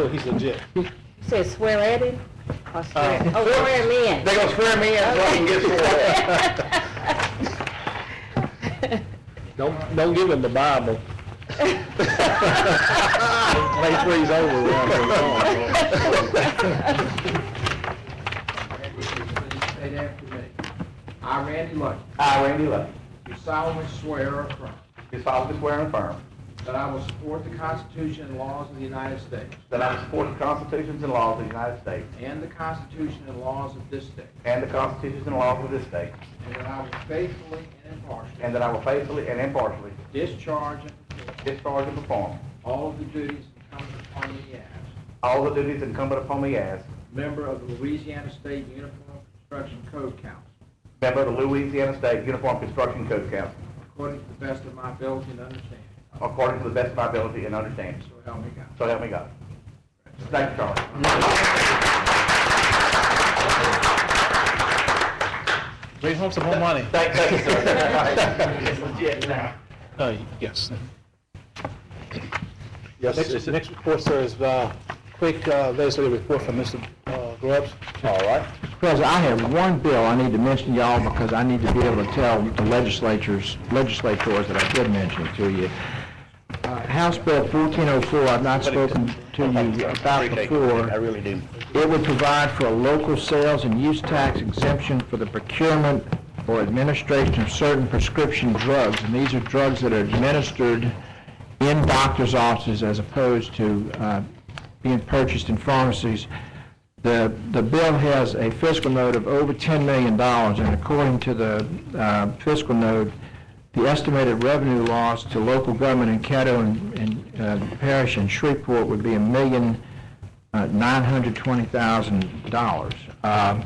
So he's legit. You said swear at him? Or swear? Swear him in. They're gonna swear me in so I can get sworn. Don't give him the Bible. Make sure he's over. Repeat after me. I, Randy Lucky, I, Randy Lucky, do solemnly swear or affirm do solemnly swear and affirm that I will support the Constitution and laws of the United States that I will support the constitutions and laws of the United States and the Constitution and laws of this state, and the constitutions and laws of this state, and that I will faithfully and impartially and that I will faithfully and impartially discharge and perform all of the duties incumbent upon me as all the duties incumbent upon me as member of the Louisiana State Uniform Construction Code Council, member of the Louisiana State Uniform Construction Code Council, according to the best of my ability and understanding. according to the best of my ability and understanding. So help me God. So help me God. Thank you, Charlie. Bring home some more money. Thank you, sir. It's legit now. Yes. Yes, Next report, sir, is quick legislative report from Mr. Grubbs. all right. President, I have one bill I need to mention to y'all because I need to be able to tell the legislators that I did mention to you. House Bill 1404, I've not spoken to you about before. I really do. It would provide for a local sales and use tax exemption for the procurement or administration of certain prescription drugs, and these are drugs that are administered in doctor's offices as opposed to being purchased in pharmacies. The bill has a fiscal note of over $10 million, and according to the fiscal note, the estimated revenue loss to local government in Caddo and Parish and Shreveport would be $1,920,000.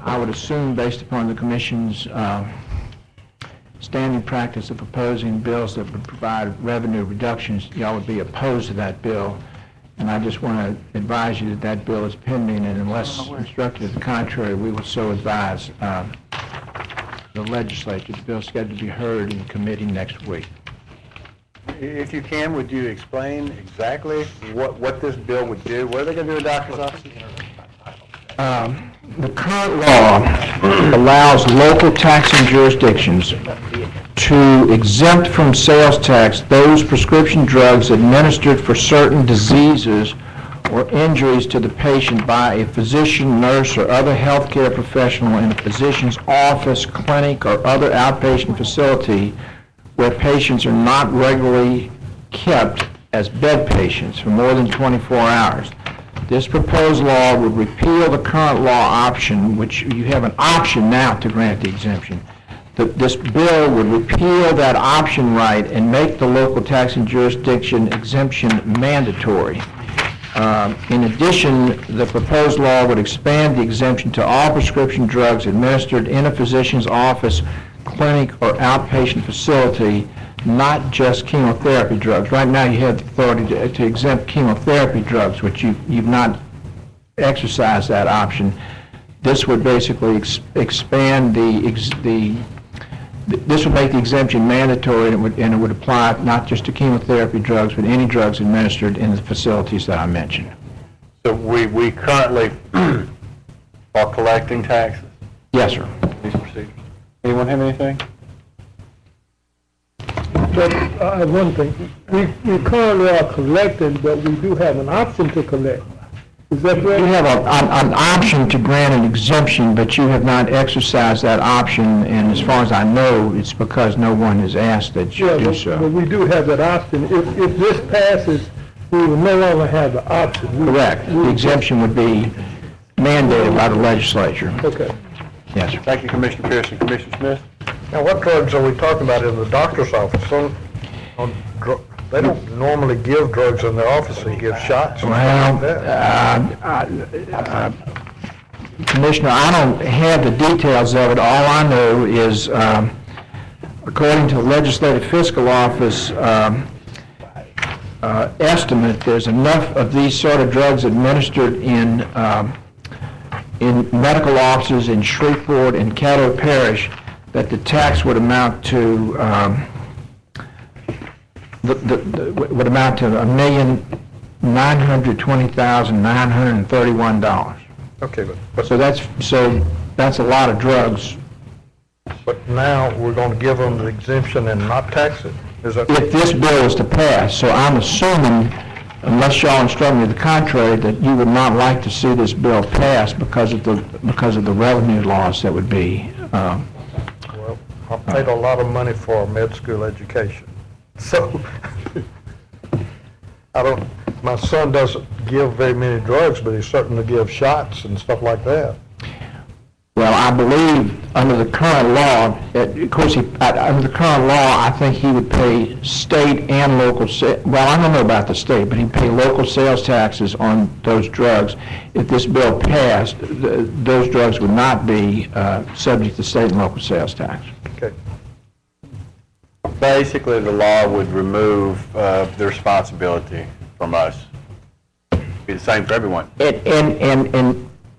I would assume, based upon the Commission's standing practice of proposing bills that would provide revenue reductions, y'all would be opposed to that bill. And I just want to advise you that that bill is pending, and unless instructed to the contrary, we will so advise the legislature. The bill is scheduled to be heard in committee next week. If you can, would you explain exactly what this bill would do? What are they going to do in doctor's offices? The current law allows local taxing jurisdictions to exempt from sales tax those prescription drugs administered for certain diseases or injuries to the patient by a physician, nurse, or other healthcare professional in a physician's office, clinic, or other outpatient facility where patients are not regularly kept as bed patients for more than 24 hours. This proposed law would repeal the current law option, which you have an option now to grant the exemption. This bill would repeal that option right and make the local taxing jurisdiction exemption mandatory. In addition, the proposed law would expand the exemption to all prescription drugs administered in a physician's office, clinic, or outpatient facility, not just chemotherapy drugs. Right now, you have the authority to exempt chemotherapy drugs, which you've not exercised that option. This would basically expand this would make the exemption mandatory, and it would apply not just to chemotherapy drugs, but any drugs administered in the facilities that I mentioned. So we currently are collecting taxes? Yes, sir. These procedures. Anyone have anything? But I have one thing. We currently are collecting, but we do have an option to collect. Is that correct? You have an option to grant an exemption, but you have not exercised that option, and as far as I know, it's because no one has asked that you do so. But we do have that option. If this passes, we will no longer have the option. Correct. The exemption would be mandated by the legislature. Okay. Yes, sir. Thank you, Commissioner Pearson. Commissioner Smith? Now, what drugs are we talking about in the doctor's office? They don't normally give drugs in their office. They give shots and Well, stuff like that. Commissioner, I don't have the details of it. All I know is, according to the Legislative Fiscal Office estimate, there's enough of these sort of drugs administered in medical offices in Shreveport and Caddo Parish that the tax would amount to would amount to $1.5 million $920,931. Okay, So that's a lot of drugs. but now we're gonna give them the exemption and not tax it? Is that? If this bill is to pass, so I'm assuming, unless y'all instruct me to the contrary, that you would not like to see this bill pass because of the revenue loss that would be. Well, I paid a lot of money for med school education, so my son doesn't give very many drugs, but he certainly gives shots and stuff like that. Well, I believe under the current law, of course, under the current law, I think he would pay state and local, well, I don't know about the state, but he'd pay local sales taxes on those drugs. If this bill passed, those drugs would not be subject to state and local sales tax. Okay. Basically, the law would remove the responsibility from us. Be the same for everyone.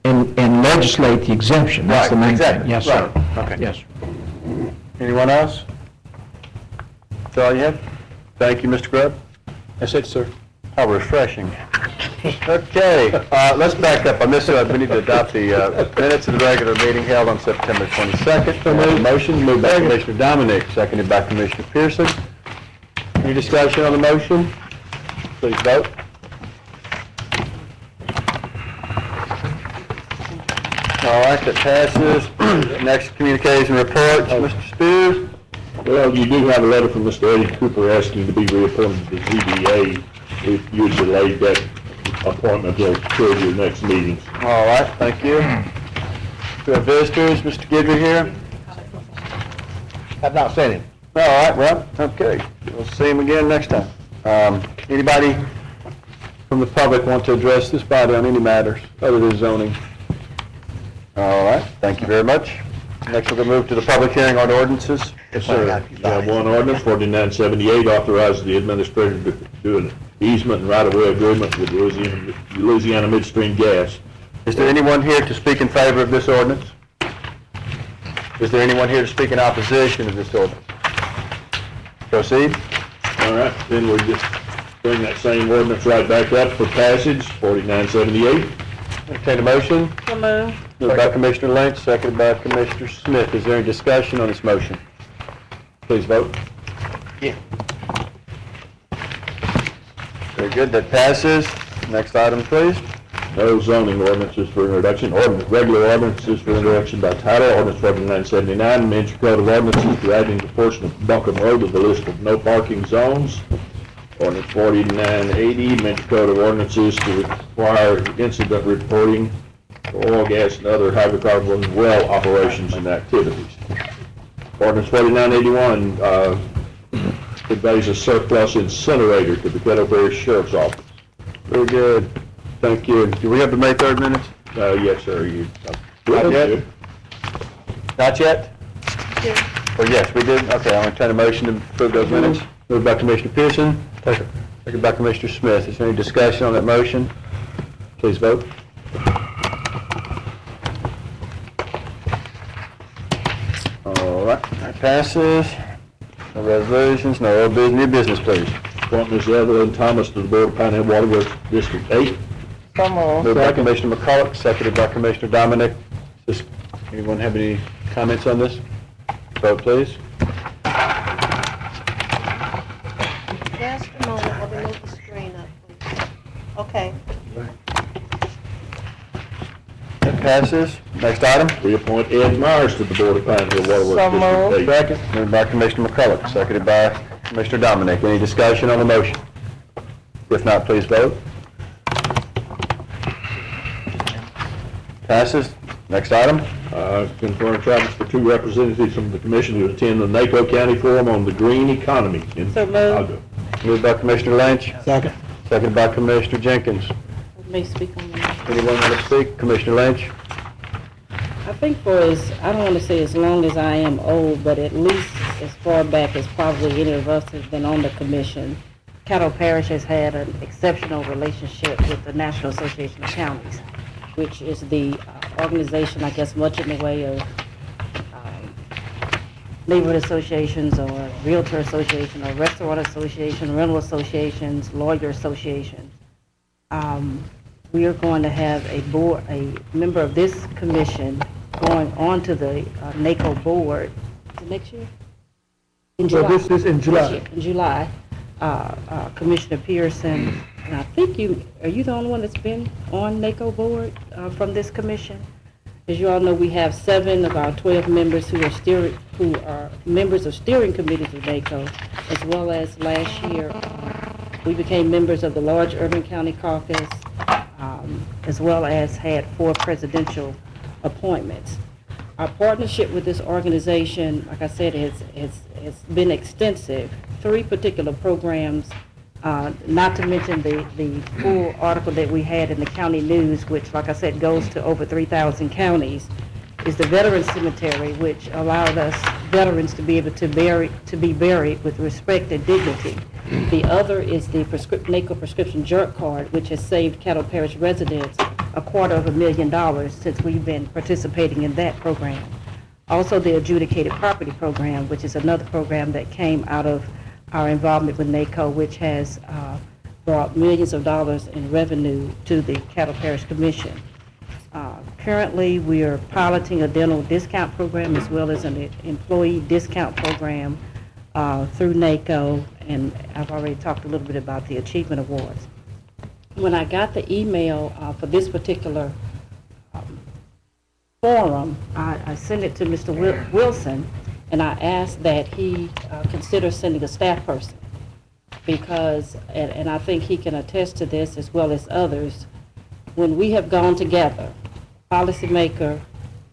And legislate the exemption, that's the main thing. Exactly. Yes, sir. Right. Okay. Yes. Anyone else? That's all you have? Thank you, Mr. Grubb. That's it, sir. How refreshing. Okay, let's back up. I missed it. We need to adopt the minutes of the regular meeting held on September 22nd. Motion moved by Commissioner Dominic, seconded by Commissioner Pearson. Any discussion on the motion? Please vote. All right, that passes. Next communication reports, Mr. Spears. Well, you do have a letter from Mr. Eddie Cooper asking to be reappointed to the ZBA if you delayed that appointment till your next meeting. All right, thank you. We have visitors, Mr. Gidry here. Have not seen him. All right, well, okay. We'll see him again next time. Anybody from the public want to address this body on any matters other than zoning? All right, thank you very much. Next, we're going to move to the public hearing on ordinances. Yes, sir. You have one ordinance, 4978, authorizes the administrator to do an easement and right-of-way agreement with Louisiana Midstream Gas. Is there anyone here to speak in favor of this ordinance? Is there anyone here to speak in opposition to this ordinance? Proceed. All right, then we'll just bring that same ordinance right back up for passage, 4978. Entertain a motion. So moved. Moved by Commissioner Lynch, seconded by Commissioner Smith. Is there any discussion on this motion? Please vote. Yeah. Very good, that passes. Next item, please. No zoning ordinances for introduction. Regular ordinances for introduction by title. Ordinance 4979, amend Code of Ordinances to add the portion of Buncombe Road to the list of no parking zones. Ordinance 4980, amend Code of Ordinances to require incident reporting for oil, gas, and other hydrocarbon well operations and activities. Ordinance 4981 conveys a surplus incinerator to the Caddo Parish Sheriff's Office. Very good. Thank you. Do we have the May 3rd minutes? Yes, sir. Not yet? Not yet? Yeah. Oh, yes, we did. Okay, I'll entertain a motion to approve those minutes. Moved by Commissioner Pearson. Seconded by Commissioner Smith. Is there any discussion on that motion? Please vote. All right, that passes. No resolutions, no old business, new business, please. Appoint Ms. Evelyn Thomas to the Board of Pine Hill Water Works District 8. So moved. Moved by Commissioner McCulloch, seconded by Commissioner Dominic. Does anyone have any comments on this? Vote, please. Just a moment, let me move the screen up, please. Okay. That passes. Next item. Reappoint Ed Myers to the Board of Pine Hill Water Works So moved. District 8. Second. Moved by Commissioner McCulloch, seconded by Commissioner Dominic. Any discussion on the motion? If not, please vote. Passes. Next item. Confirm travels for 2 representatives from the commission to attend the NACO County Forum on the Green Economy in So moved. Chicago. Moved by Commissioner Lynch. Second. Seconded by Commissioner Jenkins. Let me speak on that. Anyone want to speak? Commissioner Lynch? I think for I don't want to say as long as I am old, but at least as far back as probably any of us has been on the commission, Caddo Parish has had an exceptional relationship with the National Association of Counties, which is the organization, I guess, much in the way of neighborhood associations or realtor association or restaurant association, rental associations, lawyer associations. we are going to have a member of this commission going on to the NACO board. Is it next year? In So July. this is in July. This year, in July. Commissioner Pearson, and I think are you the only one that's been on NACO board from this commission? As you all know, we have 7 of our 12 members who are members of steering committees of NACO, as well as last year, we became members of the large urban county caucus, as well as had 4 presidential appointments. Our partnership with this organization, like I said, it's been extensive. 3 particular programs, not to mention the full article that we had in the county news, which, like I said, goes to over 3,000 counties, is the Veterans Cemetery, which allowed us veterans to be able to be buried with respect and dignity. The other is the NACO prescription drug card, which has saved Caddo Parish residents $250,000 since we've been participating in that program. Also, the adjudicated property program, which is another program that came out of our involvement with NACO, which has brought millions of dollars in revenue to the Caddo Parish Commission. Currently, we are piloting a dental discount program as well as an employee discount program through NACO, and I've already talked a little bit about the Achievement Awards. When I got the email for this particular forum, I sent it to Mr. Wilson, and I asked that he consider sending a staff person, because, and I think he can attest to this as well as others, when we have gone together, policymaker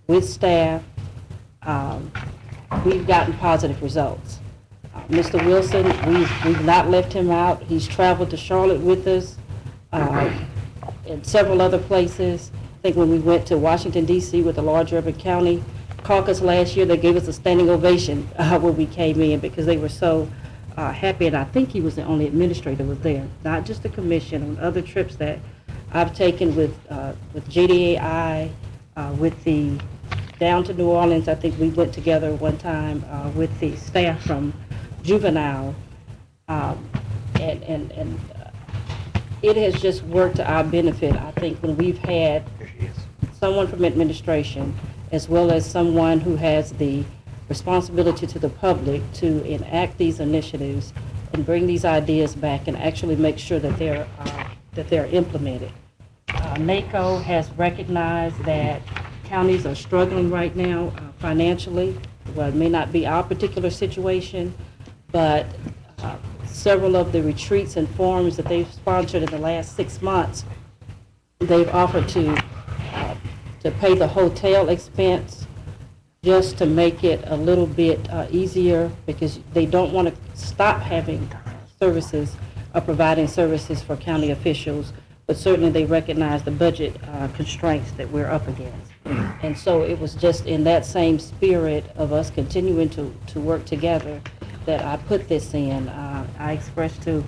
with staff, we've gotten positive results. Mr. Wilson, we've not left him out. He's traveled to Charlotte with us and several other places. I think when we went to Washington, D.C. with the large urban county caucus last year, they gave us a standing ovation when we came in because they were so happy, and I think he was the only administrator was there, not just the commission. On other trips that I've taken with JDAI, with the down to New Orleans, I think we went together one time with the staff from Juvenile, and it has just worked to our benefit. I think when we've had someone from administration as well as someone who has the responsibility to the public to enact these initiatives and bring these ideas back and actually make sure that they're implemented. NACO has recognized that counties are struggling right now financially. Well, it may not be our particular situation, but several of the retreats and forums that they've sponsored in the last 6 months, they've offered to pay the hotel expense just to make it a little bit easier, because they don't want to stop having services or providing services for county officials, but certainly they recognize the budget constraints that we're up against. And so it was just in that same spirit of us continuing to work together that I put this in. I expressed to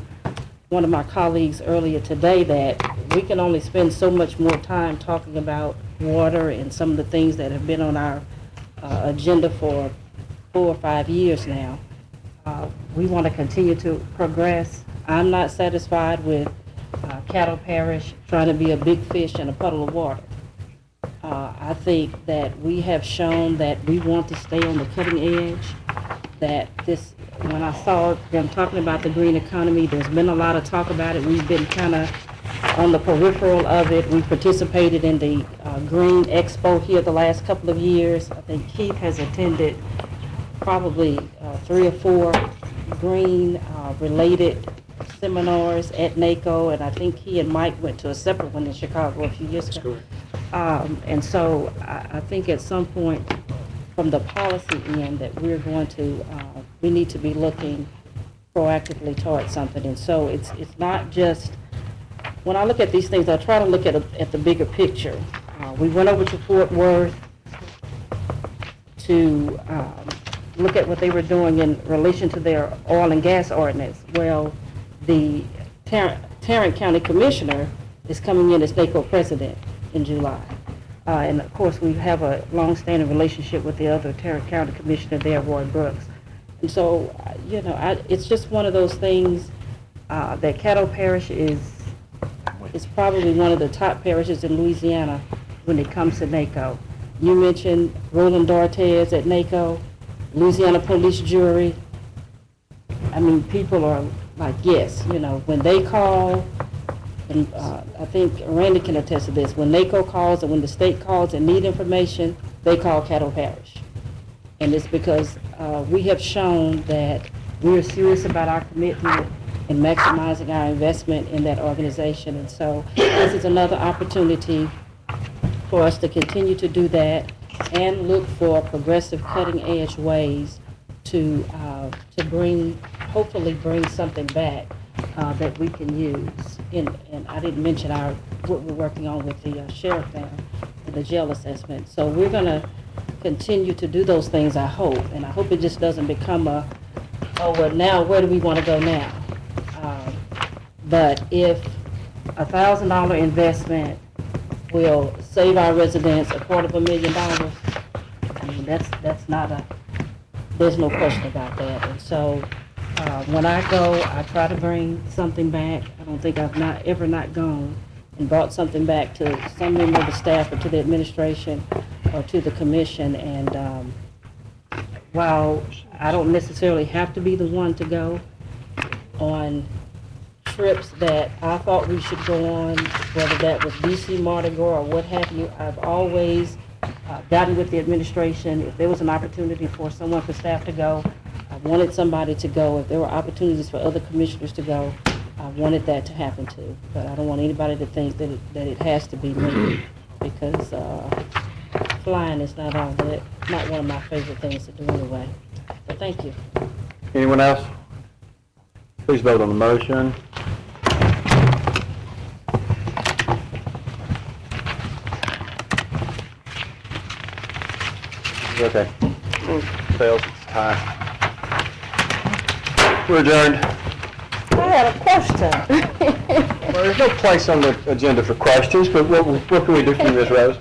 one of my colleagues earlier today that we can only spend so much more time talking about water and some of the things that have been on our agenda for 4 or 5 years now. We want to continue to progress. I'm not satisfied with Caddo Parish trying to be a big fish in a puddle of water. I think that we have shown that we want to stay on the cutting edge, that this, when I saw them talking about the green economy, there's been a lot of talk about it. We've been kind of on the peripheral of it. We participated in the Green Expo here the last couple of years. I think Keith has attended probably 3 or 4 green related seminars at NACO, and I think he and Mike went to a separate one in Chicago a few years ago. And so I think at some point from the policy end that we're going to, we need to be looking proactively towards something. And so it's not just, when I look at these things, I try to look at the bigger picture. We went over to Fort Worth to look at what they were doing in relation to their oil and gas ordinance. Well, the Tarrant County Commissioner is coming in as NACO President in July. And of course, we have a long-standing relationship with the other Tarrant County Commissioner there, Roy Brooks. And so, you know, it's just one of those things that Caddo Parish is is probably one of the top parishes in Louisiana when it comes to NACO. You mentioned Roland D'Ortez at NACO, Louisiana Police Jury. I mean, people are like, yes, you know, when they call, and I think Randy can attest to this, when NACO calls and when the state calls and need information, they call Caddo Parish. And it's because we have shown that we are serious about our commitment in maximizing our investment in that organization. And so this is another opportunity for us to continue to do that and look for progressive, cutting-edge ways to bring, hopefully bring something back that we can use. And I didn't mention what we're working on with the sheriff now, the jail assessment. So we're going to continue to do those things, I hope. And I hope it just doesn't become oh, well, now where do we want to go now? But if $1,000 investment will save our residents $250,000, I mean, that's not there's no question about that. And so when I go, I try to bring something back. I don't think I've ever not gone and brought something back to some member of the staff or to the administration or to the commission. And while I don't necessarily have to be the one to go on trips that I thought we should go on, whether that was DC Mardi Gras or what have you, I've always gotten with the administration. If there was an opportunity for someone for staff to go, I wanted somebody to go. If there were opportunities for other commissioners to go, I wanted that to happen too. But I don't want anybody to think that it has to be me, because flying is not one of my favorite things to do anyway. But thank you. Anyone else? Please vote on the motion. Okay. Fails, it's time. We're adjourned. I had a question. Well, there's no place on the agenda for questions, but what can we do for you, Ms. Rose?